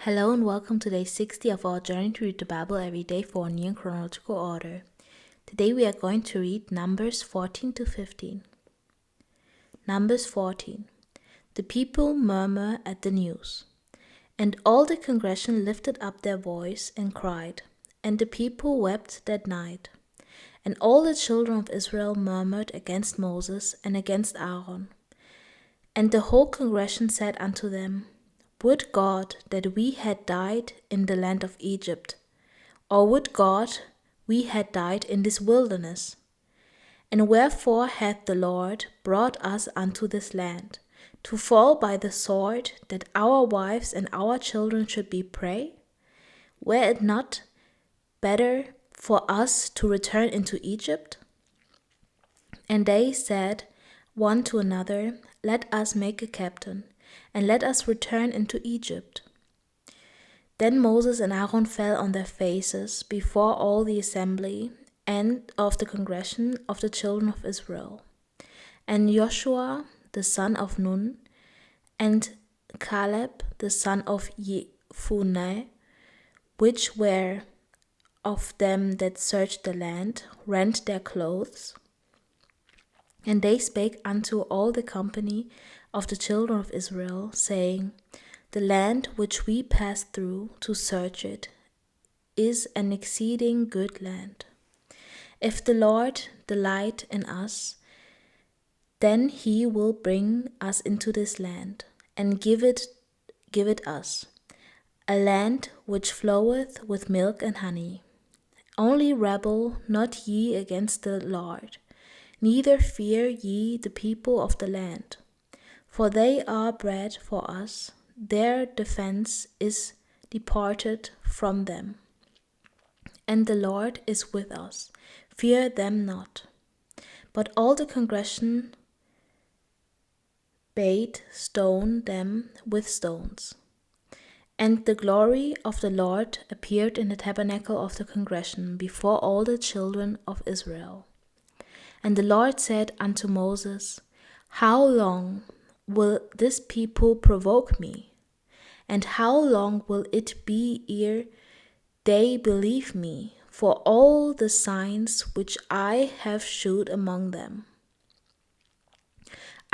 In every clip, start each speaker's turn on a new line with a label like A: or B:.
A: Hello and welcome to day 60 of our journey to read the Bible every day for a new chronological order. Today we are going to read Numbers 14 to 15. Numbers 14. The people murmur at the news. And all the congregation lifted up their voice and cried, and the people wept that night. And all the children of Israel murmured against Moses and against Aaron. And the whole congregation said unto them, Would God that we had died in the land of Egypt, or would God we had died in this wilderness? And wherefore hath the Lord brought us unto this land, to fall by the sword, that our wives and our children should be prey? Were it not better for us to return into Egypt? And they said one to another, Let us make a captain, and let us return into Egypt. Then Moses and Aaron fell on their faces before all the assembly and of the congregation of the children of Israel. And Joshua the son of Nun, and Caleb the son of Jephunneh, which were of them that searched the land, rent their clothes. And they spake unto all the company of the children of Israel, saying, The land which we passed through to search it is an exceeding good land. If the Lord delight in us, then he will bring us into this land, and give it us, a land which floweth with milk and honey. Only rebel not ye against the Lord, neither fear ye the people of the land. For they are bread for us, their defense is departed from them. And the Lord is with us, fear them not. But all the congregation bade stone them with stones. And the glory of the Lord appeared in the tabernacle of the congregation before all the children of Israel. And the Lord said unto Moses, How long will this people provoke me? And how long will it be ere they believe me for all the signs which I have shewed among them?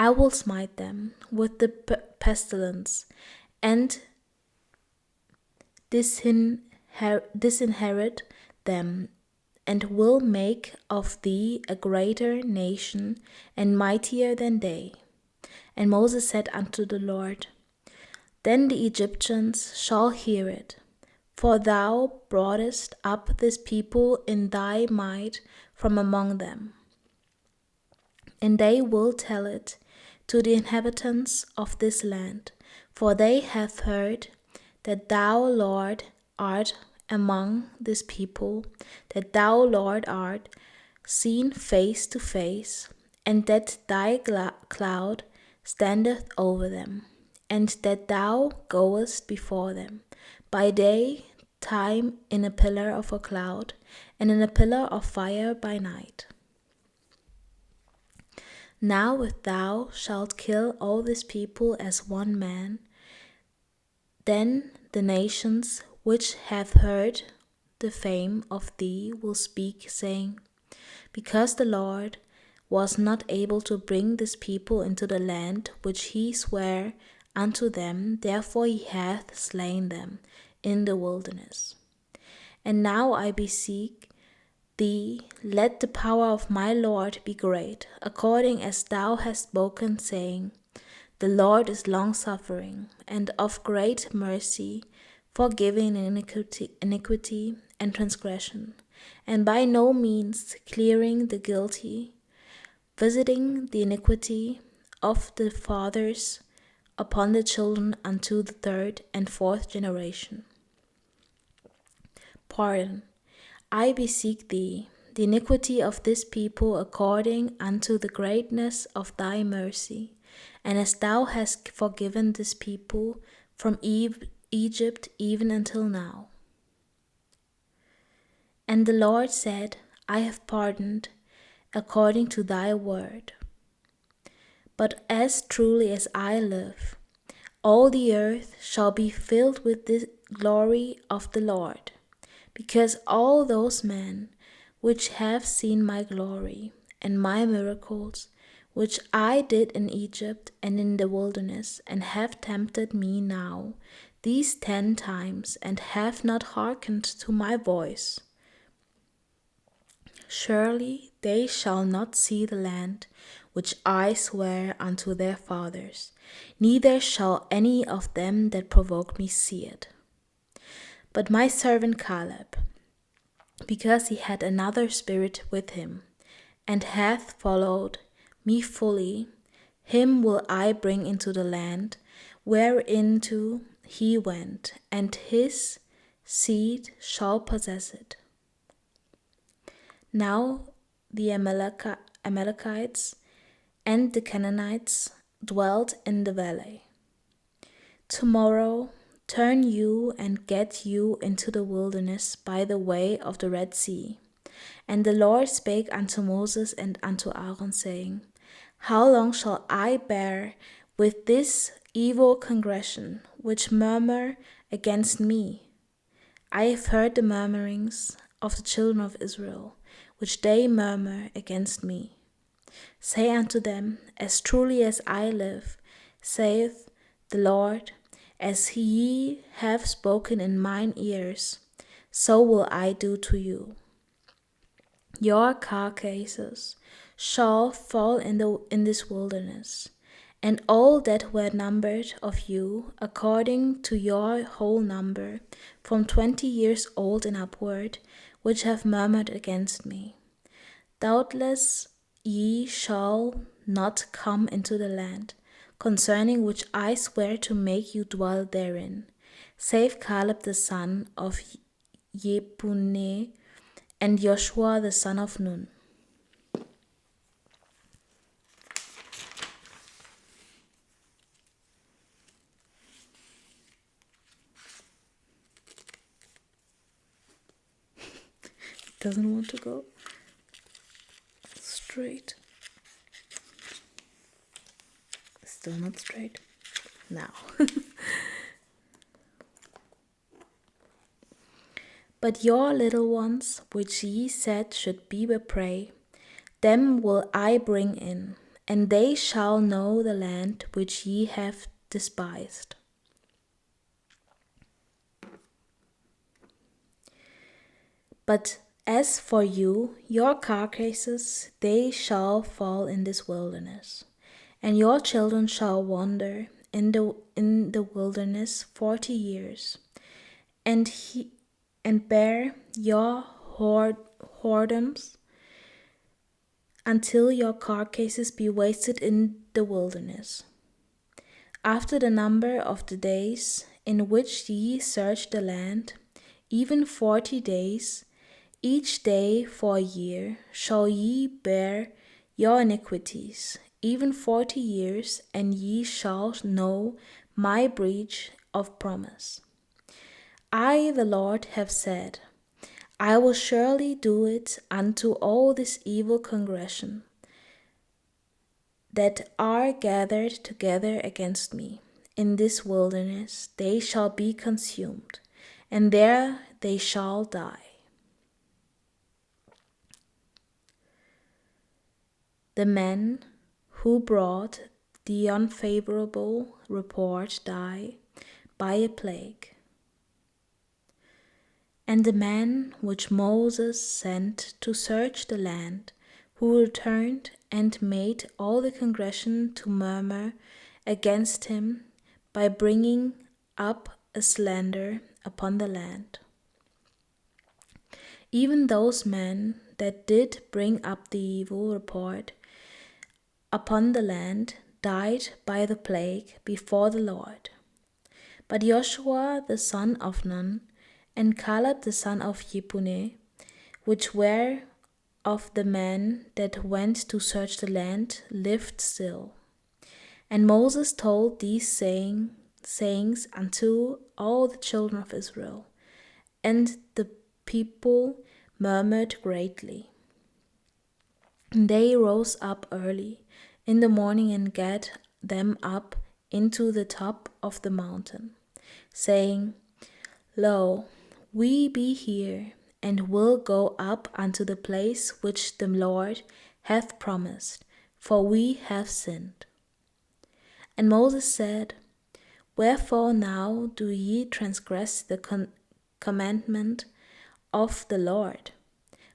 A: I will smite them with the pestilence, and disinherit them, and will make of thee a greater nation and mightier than they. And Moses said unto the Lord, Then the Egyptians shall hear it, for thou broughtest up this people in thy might from among them. And they will tell it to the inhabitants of this land, for they have heard that thou, Lord, art among this people, that thou, Lord, art seen face to face, and that thy cloud standeth over them, and that thou goest before them by day time in a pillar of a cloud, and in a pillar of fire by night. Now if thou shalt kill all this people as one man, then the nations which have heard the fame of thee will speak, saying, Because the Lord was not able to bring this people into the land which he sware unto them, therefore he hath slain them in the wilderness. And now I beseech thee, let the power of my Lord be great, according as thou hast spoken, saying, The Lord is longsuffering, and of great mercy, forgiving iniquity and transgression, and by no means clearing the guilty, visiting the iniquity of the fathers upon the children unto the third and fourth generation. Pardon, I beseech thee, the iniquity of this people according unto the greatness of thy mercy, and as thou hast forgiven this people from Egypt even until now. And the Lord said, I have pardoned according to thy word. But as truly as I live, all the earth shall be filled with glory of the Lord, because all those men which have seen my glory and my miracles, which I did in Egypt and in the wilderness, and have tempted me now these 10 times, and have not hearkened to my voice. Surely they shall not see the land which I swear unto their fathers, neither shall any of them that provoke me see it. But my servant Caleb, because he had another spirit with him, and hath followed me fully, him will I bring into the land whereinto he went, and his seed shall possess it. Now the Amalekites and the Canaanites dwelt in the valley. Tomorrow turn you and get you into the wilderness by the way of the Red Sea. And the Lord spake unto Moses and unto Aaron, saying, How long shall I bear with this evil congregation, which murmur against me? I have heard the murmurings of the children of Israel, which they murmur against me. Say unto them, As truly as I live, saith the Lord, as ye have spoken in mine ears, so will I do to you. Your carcasses shall fall in this wilderness, and all that were numbered of you, according to your whole number, from 20 years old and upward, which have murmured against me. Doubtless ye shall not come into the land, concerning which I swear to make you dwell therein, save Caleb the son of Jephunneh and Joshua the son of Nun. Doesn't want to go straight. Still not straight. Now. But your little ones, which ye said should be a prey, them will I bring in, and they shall know the land which ye have despised. But as for you, your carcasses, they shall fall in this wilderness, and your children shall wander in the wilderness 40 years, and bear your whoredoms until your carcasses be wasted in the wilderness. After the number of the days in which ye search the land, even 40 days, each day for a year, shall ye bear your iniquities, even 40 years, and ye shall know my breach of promise. I, the Lord, have said, I will surely do it unto all this evil congregation that are gathered together against me. In this wilderness they shall be consumed, and there they shall die. The men who brought the unfavorable report die by a plague. And the man which Moses sent to search the land, who returned and made all the congregation to murmur against him by bringing up a slander upon the land. Even those men that did bring up the evil report upon the land died by the plague before the Lord. But Joshua the son of Nun and Caleb the son of Jephunneh, which were of the men that went to search the land, lived still. And Moses told these sayings unto all the children of Israel, and the people murmured greatly. And they rose up early in the morning and gat them up into the top of the mountain, saying, Lo, we be here, and will go up unto the place which the Lord hath promised, for we have sinned. And Moses said, Wherefore now do ye transgress the commandment of the Lord?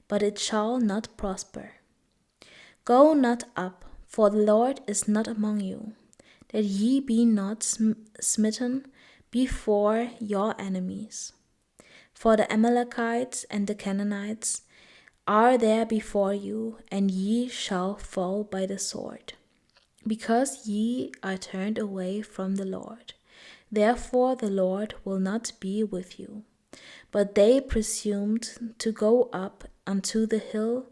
A: But it shall not prosper. Go not up, for the Lord is not among you, that ye be not smitten before your enemies. For the Amalekites and the Canaanites are there before you, and ye shall fall by the sword, because ye are turned away from the Lord. Therefore the Lord will not be with you. But they presumed to go up unto the hill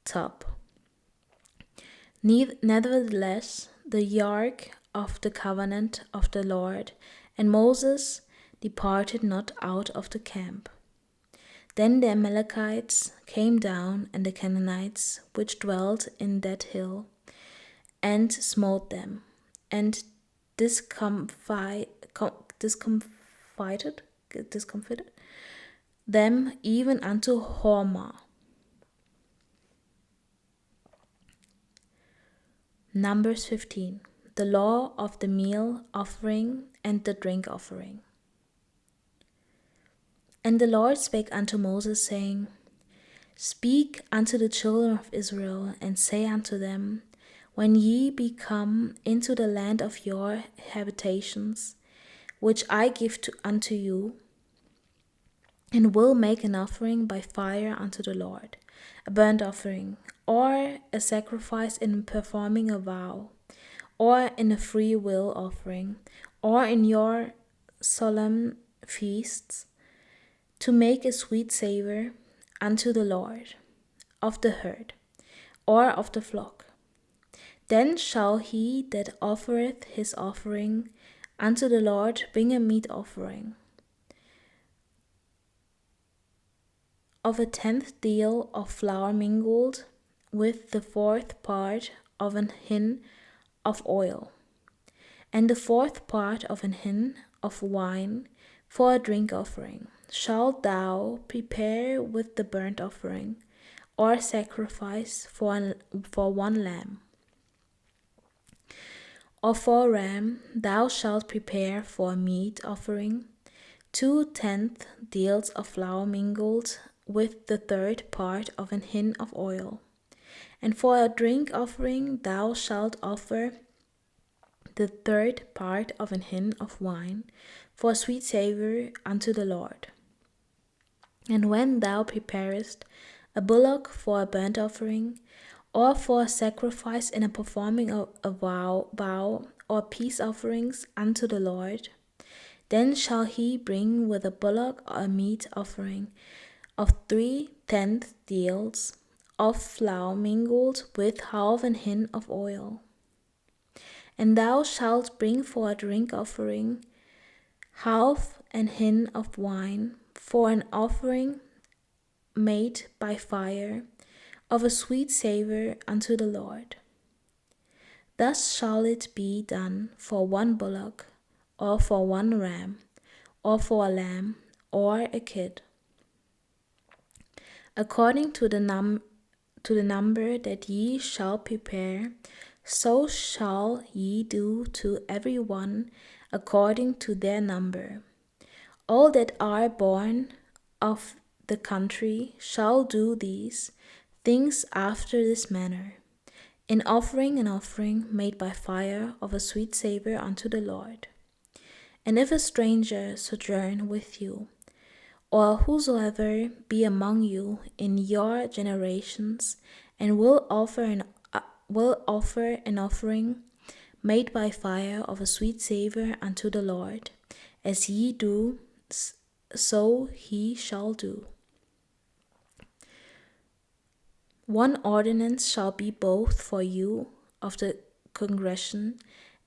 A: top. Nevertheless, the ark of the covenant of the Lord and Moses departed not out of the camp. Then the Amalekites came down, and the Canaanites which dwelt in that hill, and smote them, and discomfited them even unto Hormah. Numbers 15. The law of the meal offering and the drink offering. And the Lord spake unto Moses, saying, Speak unto the children of Israel, and say unto them, When ye be come into the land of your habitations, which I give unto you, and will make an offering by fire unto the Lord, a burnt offering, or a sacrifice in performing a vow, or in a free will offering, or in your solemn feasts, to make a sweet savour unto the Lord, of the herd, or of the flock. Then shall he that offereth his offering unto the Lord bring a meat offering of a 10th deal of flour mingled with the 4th part of an hin of oil, and the 4th part of an hin of wine for a drink offering. Shalt thou prepare with the burnt offering, or sacrifice for one lamb? Or for a ram thou shalt prepare for a meat offering 2/10 deals of flour mingled with the 3rd part of an hin of oil. And for a drink offering thou shalt offer the 3rd part of an hin of wine for a sweet savour unto the Lord. And when thou preparest a bullock for a burnt offering, or for a sacrifice in a performing a vow or peace offerings unto the Lord, then shall he bring with a bullock a meat offering of 3/10 deals of flour mingled with half an hin of oil. And thou shalt bring for a drink offering half an hin of wine for an offering made by fire of a sweet savour unto the Lord. Thus shall it be done for one bullock, or for one ram, or for a lamb, or a kid, according to the number that ye shall prepare, so shall ye do to every one according to their number. All that are born of the country shall do these things after this manner, in offering an offering made by fire of a sweet savour unto the Lord. And if a stranger sojourn with you, or whosoever be among you in your generations, and will offer an offering made by fire of a sweet savour unto the Lord, as ye do, so he shall do. One ordinance shall be both for you of the congregation,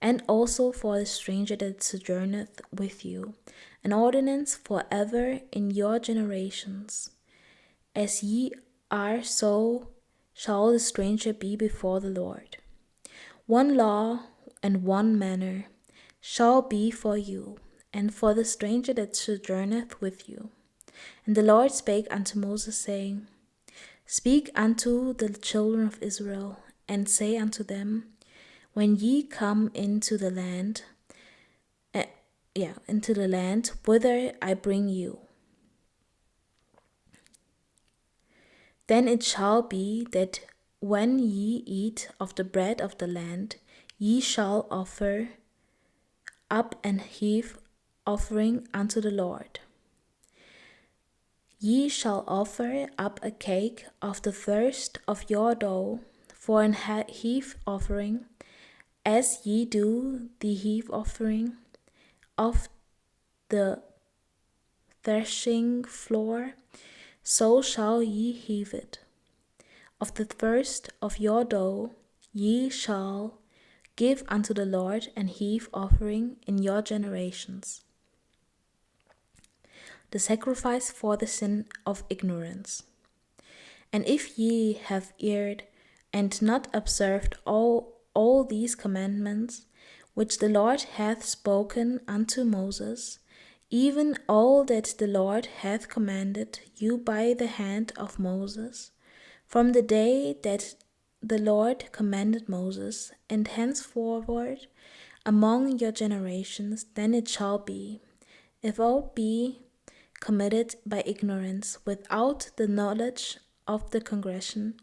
A: and also for the stranger that sojourneth with you, an ordinance for ever in your generations. As ye are, so shall the stranger be before the Lord. One law and one manner shall be for you, and for the stranger that sojourneth with you. And the Lord spake unto Moses, saying, Speak unto the children of Israel, and say unto them, When ye come into the land, whither I bring you, then it shall be that when ye eat of the bread of the land, ye shall offer up an heave offering unto the Lord. Ye shall offer up a cake of the first of your dough for an heave offering, as ye do the heave offering of the threshing floor, so shall ye heave it. Of the first of your dough ye shall give unto the Lord an heave offering in your generations. The sacrifice for the sin of ignorance. And if ye have erred, and not observed all these commandments, which the Lord hath spoken unto Moses, even all that the Lord hath commanded you by the hand of Moses, from the day that the Lord commanded Moses, and henceforward among your generations, then it shall be, if aught be committed by ignorance, without the knowledge of the congregation,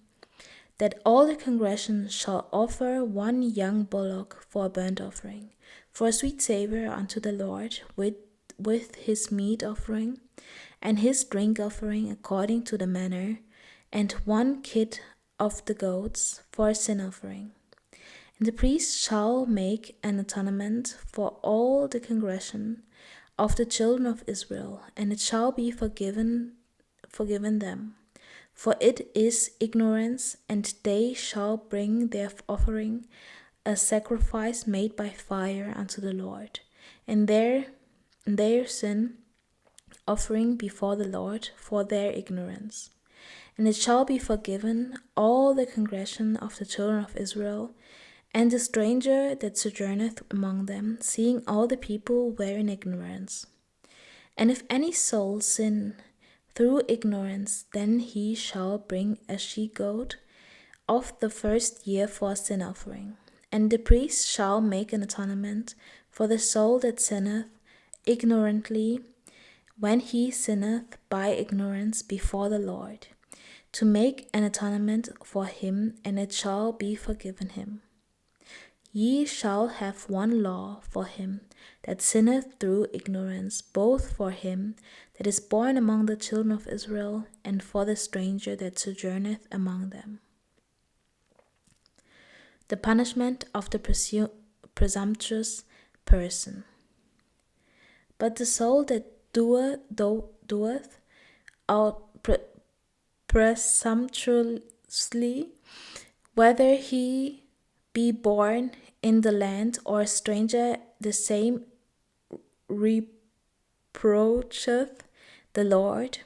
A: that all the congregation shall offer one young bullock for a burnt offering, for a sweet savour unto the Lord, with his meat offering, and his drink offering according to the manner, and one kid of the goats for a sin offering. And the priest shall make an atonement for all the congregation of the children of Israel, and it shall be forgiven them. For it is ignorance, and they shall bring their offering, a sacrifice made by fire unto the Lord, and their sin offering before the Lord for their ignorance. And it shall be forgiven all the congregation of the children of Israel, and the stranger that sojourneth among them, seeing all the people were in ignorance. And if any soul sin through ignorance, then he shall bring a she-goat of the first year for a sin offering. And the priest shall make an atonement for the soul that sinneth ignorantly, when he sinneth by ignorance before the Lord, to make an atonement for him, and it shall be forgiven him. Ye shall have one law for him that sinneth through ignorance, both for him that is born among the children of Israel, and for the stranger that sojourneth among them. The punishment of the presumptuous person. But the soul that doeth out presumptuously, whether he be born in the land or a stranger, the same reproacheth the Lord,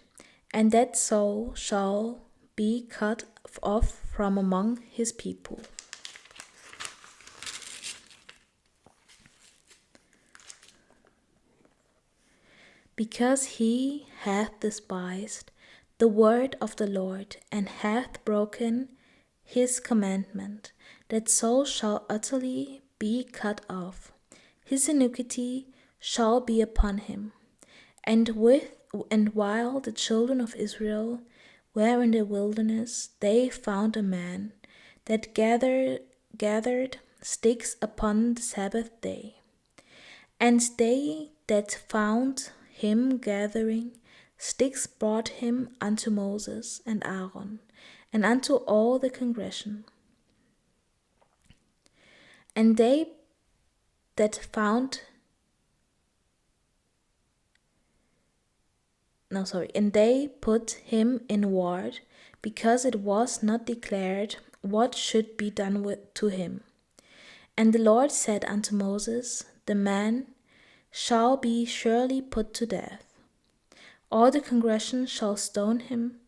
A: and that soul shall be cut off from among his people. Because he hath despised the word of the Lord, and hath broken his commandment, that soul shall utterly be cut off. His iniquity shall be upon him. And while the children of Israel were in the wilderness, they found a man that gathered sticks upon the Sabbath day. And they that found him gathering sticks brought him unto Moses and Aaron, and unto all the congregation. And they put him in ward, because it was not declared what should be done to him. And the Lord said unto Moses, The man shall be surely put to death. All the congregation shall stone him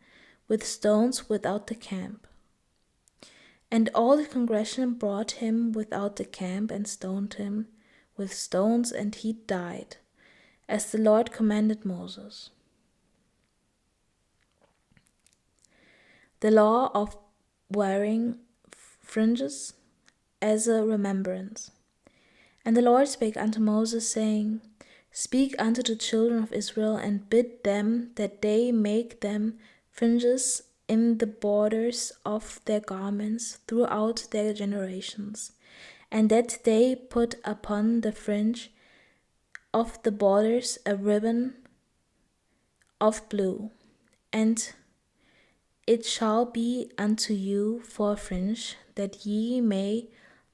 A: with stones without the camp. And all the congregation brought him without the camp, and stoned him with stones, and he died. as the Lord commanded Moses. The law of wearing fringes as a remembrance. And the Lord spake unto Moses, saying, Speak unto the children of Israel, and bid them that they make them fringes in the borders of their garments throughout their generations, and that they put upon the fringe of the borders a ribbon of blue, and it shall be unto you for a fringe, that ye may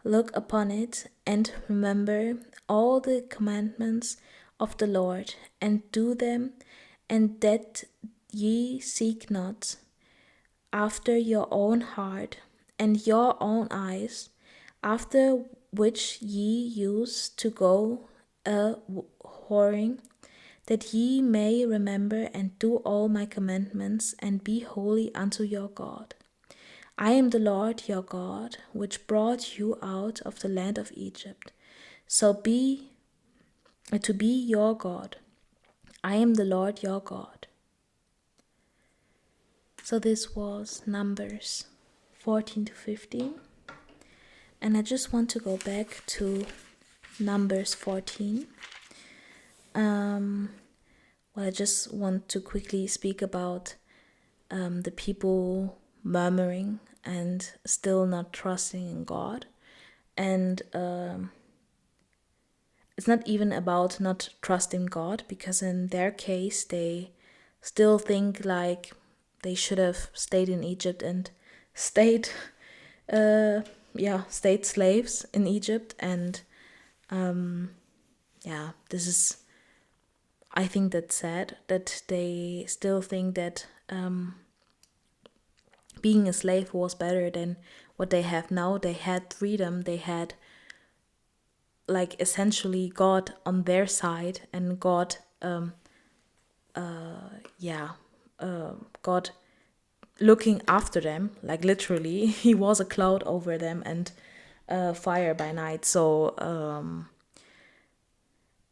A: look upon it, and remember all the commandments of the Lord, and do them, and that ye seek not after your own heart and your own eyes, after which ye used to go a whoring, that ye may remember and do all my commandments, and be holy unto your God. I am the Lord your God, which brought you out of the land of Egypt. So to be your God. I am the Lord your God. So this was Numbers 14 to 15. And I just want to go back to Numbers 14. I just want to quickly speak about the people murmuring and still not trusting in God. And it's not even about not trusting God, because in their case they still think like they should have stayed in Egypt and stayed stayed slaves in Egypt. And this is, I think that's sad that they still think that being a slave was better than what they have now. They had freedom, they had like essentially God on their side, and God God looking after them, like literally he was a cloud over them and fire by night. So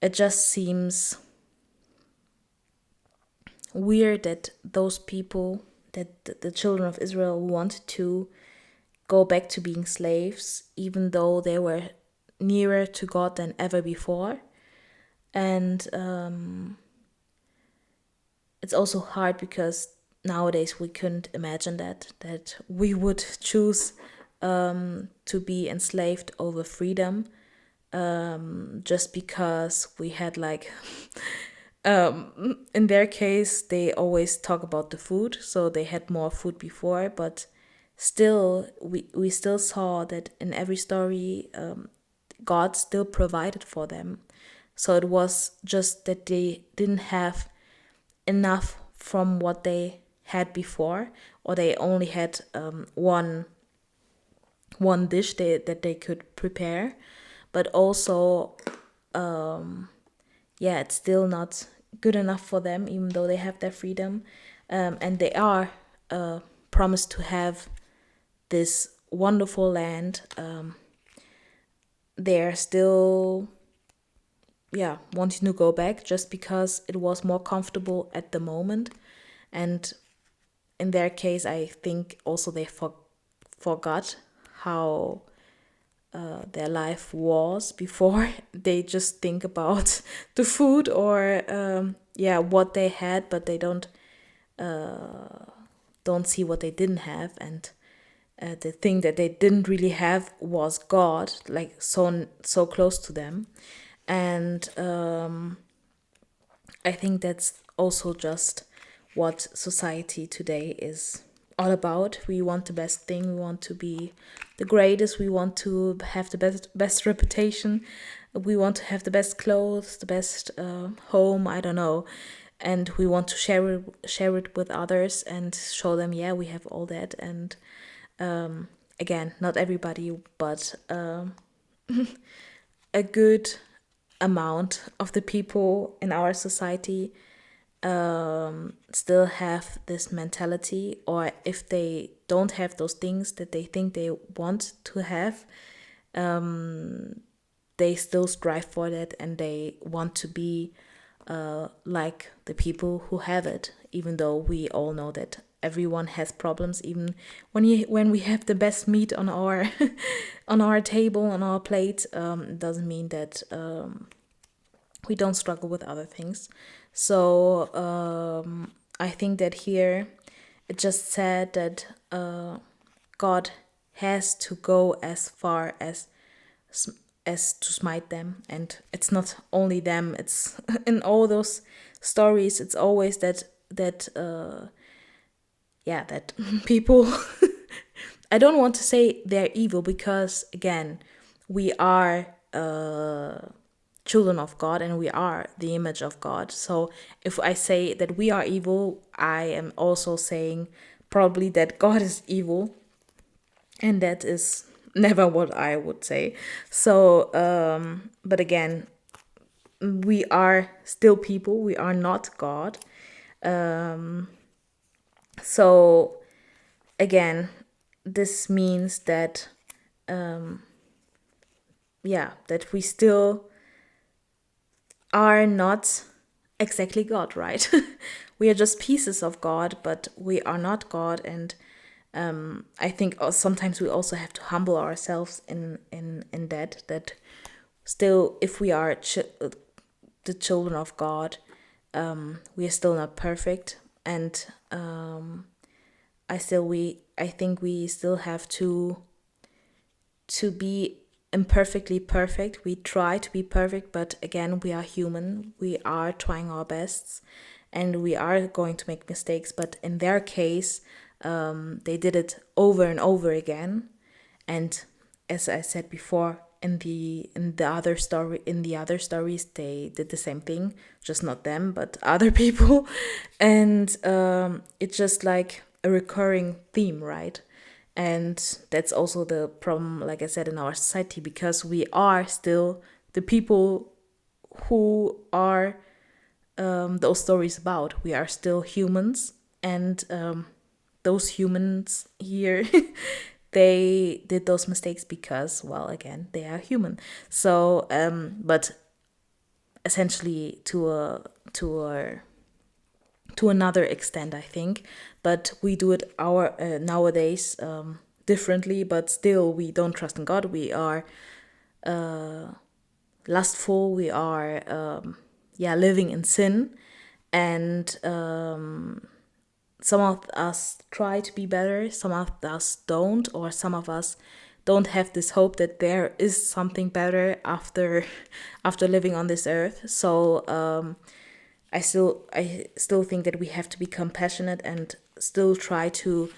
A: it just seems weird that those people, that the children of Israel, wanted to go back to being slaves, even though they were nearer to God than ever before. And it's also hard because nowadays we couldn't imagine that we would choose to be enslaved over freedom, just because we had like in their case they always talk about the food, so they had more food before, but still we still saw that in every story God still provided for them. So it was just that they didn't have enough from what they had before, or they only had one dish that they could prepare. But also it's still not good enough for them, even though they have their freedom, and they are promised to have this wonderful land. They're still wanting to go back just because it was more comfortable at the moment. And in their case, I think also they forgot how their life was before. They just think about the food or what they had, but they don't see what they didn't have. And the thing that they didn't really have was God, like so close to them. And I think that's also just what society today is all about. We want the best thing, we want to be the greatest, we want to have the best reputation, we want to have the best clothes, the best home, I don't know. And we want to share it with others and show them, we have all that. And again, not everybody, but a good amount of the people in our society still have this mentality, or if they don't have those things that they think they want to have, they still strive for that, and they want to be like the people who have it, even though we all know that everyone has problems. Even when we have the best meat on our on our table, on our plate, it doesn't mean that we don't struggle with other things. So I think that here it just said that God has to go as far as to smite them. And it's not only them, it's in all those stories, it's always that that people I don't want to say they're evil, because again, we are children of God and we are the image of God. So if I say that we are evil, I am also saying probably that God is evil, and that is never what I would say. So but again, we are still people, we are not God. So again, this means that that we still are not exactly God, right? We are just pieces of God, but we are not God. And I think sometimes we also have to humble ourselves in that still, if we are the children of God, we are still not perfect. And I think we still have to be imperfectly perfect. We try to be perfect, but again, we are human. We are trying our bests, and we are going to make mistakes. But in their case, they did it over and over again. And as I said before, in the other stories, they did the same thing, just not them, but other people. And it's just like a recurring theme, right? And that's also the problem, like I said, in our society, because we are still the people who are those stories about. We are still humans, and those humans here they did those mistakes because, well, again, they are human. So but essentially to another extent, I think. But we do it nowadays differently. But still, we don't trust in God. We are lustful. We are living in sin, and some of us try to be better. Some of us don't, or some of us don't have this hope that there is something better after living on this earth. So I still think that we have to be compassionate and still try to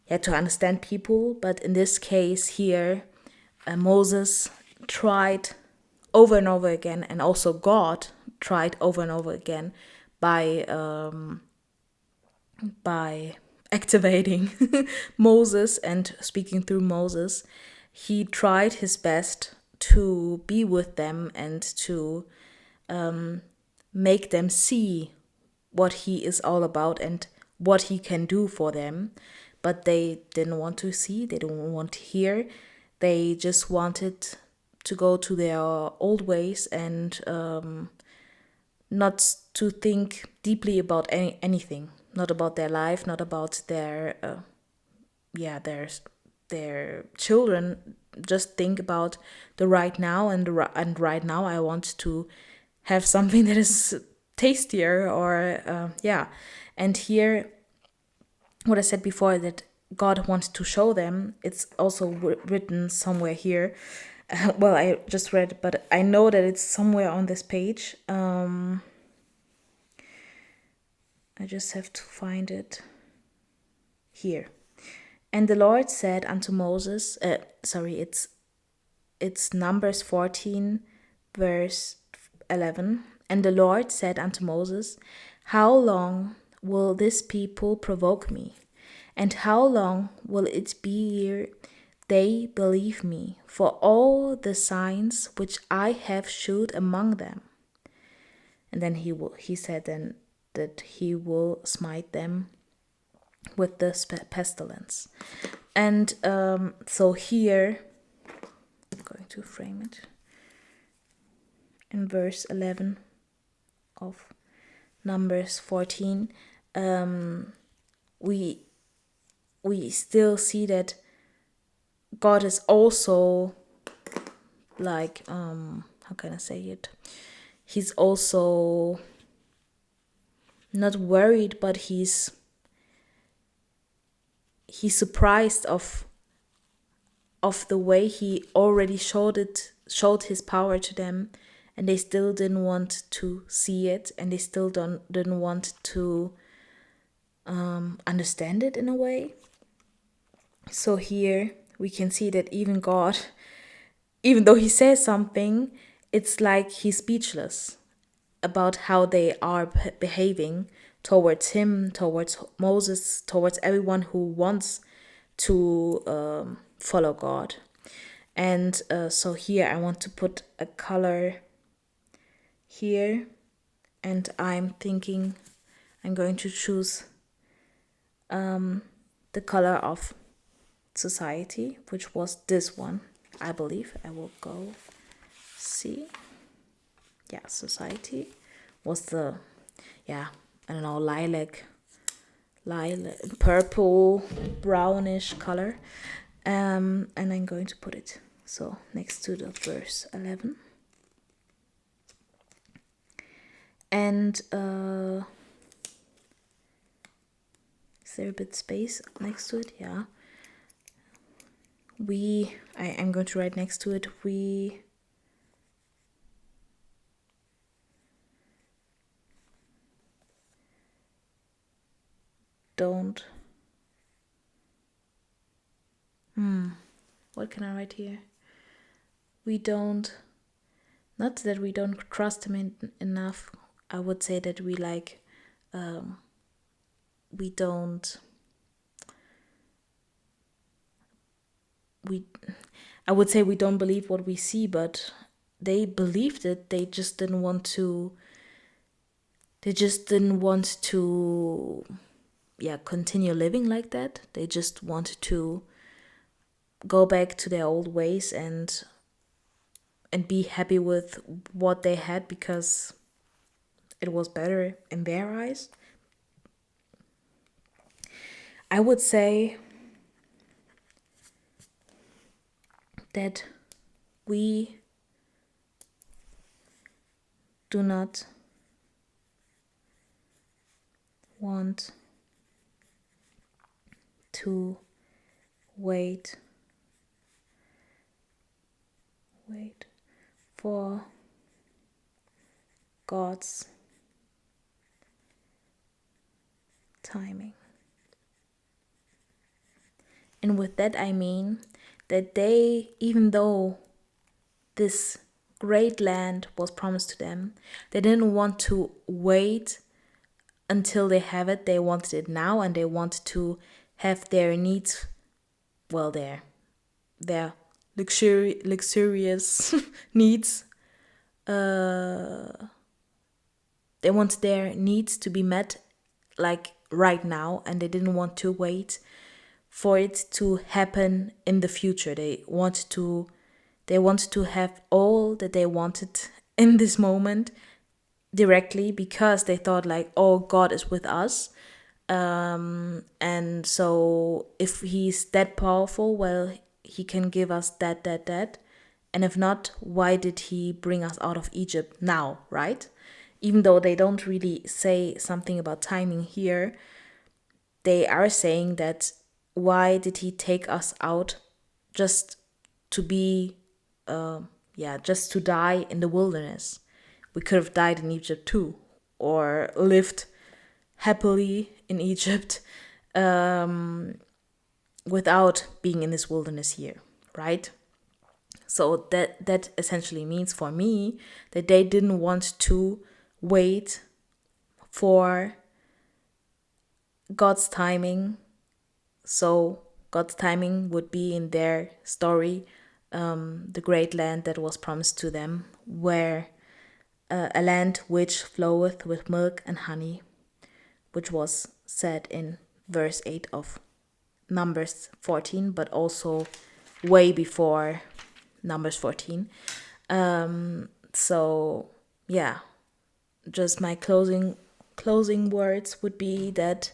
A: understand people. But in this case here, Moses tried over and over again, and also God tried over and over again by activating Moses and speaking through Moses. He tried his best to be with them and to make them see what he is all about and what he can do for them. But they didn't want to see, they didn't want to hear. They just wanted to go to their old ways and not to think deeply about anything, not about their life, not about their their children. Just think about the right now, and right now I want to have something that is tastier, or and here, what I said before, that God wanted to show them, it's also written somewhere here. Well, I just read, but I know that it's somewhere on this page. I just have to find it here. And the Lord said unto Moses, it's Numbers 14, verse 11. And the Lord said unto Moses, how long will this people provoke me? And how long will it be ere they believe me for all the signs which I have shewed among them? And then he said then that he will smite them with the pestilence. And so here, I'm going to frame it in verse 11. of Numbers 14, we still see that God is also like, how can I say it? He's also not worried, but he's surprised of the way he already showed his power to them, and they still didn't want to see it, and they still didn't want to understand it in a way. So here we can see that even God, even though he says something, it's like he's speechless about how they are behaving towards him, towards Moses, towards everyone who wants to follow God. And so here I want to put a color here, and I'm thinking I'm going to choose the color of society, which was this one, I believe. I will go see. Yeah, society was the, I don't know, lilac, purple, brownish color. And I'm going to put it so next to the verse 11. And is there a bit space next to it? Yeah. I'm going to write next to it, we don't, what can I write here? We don't, not that we don't trust him enough. I would say that we we don't, I would say we don't believe what we see, but they believed it. They just didn't want to, continue living like that. They just wanted to go back to their old ways and be happy with what they had, because it was better in their eyes. I would say that we do not want to wait for God's timing. And with that I mean that they, even though this great land was promised to them, they didn't want to wait until they have it. They wanted it now, and they wanted to have their needs, well, their luxurious needs. They wanted their needs to be met like right now, and they didn't want to wait for it to happen in the future. They wanted to have all that they wanted in this moment directly, because they thought like, oh, God is with us. And so if he's that powerful, well, he can give us that. And if not, why did he bring us out of Egypt now, right? Even though they don't really say something about timing here, they are saying that why did he take us out just to be, just to die in the wilderness? We could have died in Egypt too, or lived happily in Egypt without being in this wilderness here, right? So that essentially means for me that they didn't want to wait for God's timing. So God's timing would be in their story, the great land that was promised to them, where a land which floweth with milk and honey, which was said in verse 8 of Numbers 14, but also way before Numbers 14. So, yeah, just my closing words would be that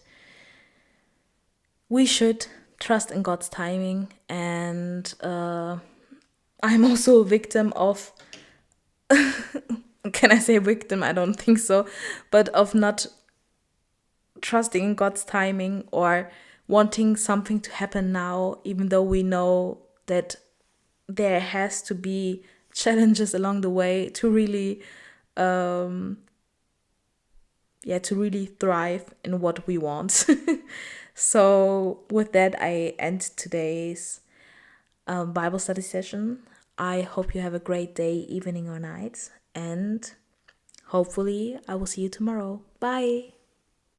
A: we should trust in God's timing, and I'm also a victim of can I say victim? I don't think so, but of not trusting in God's timing or wanting something to happen now, even though we know that there has to be challenges along the way to really to really thrive in what we want. So with that, I end today's Bible study session. I hope you have a great day, evening or night, and hopefully I will see you tomorrow. Bye.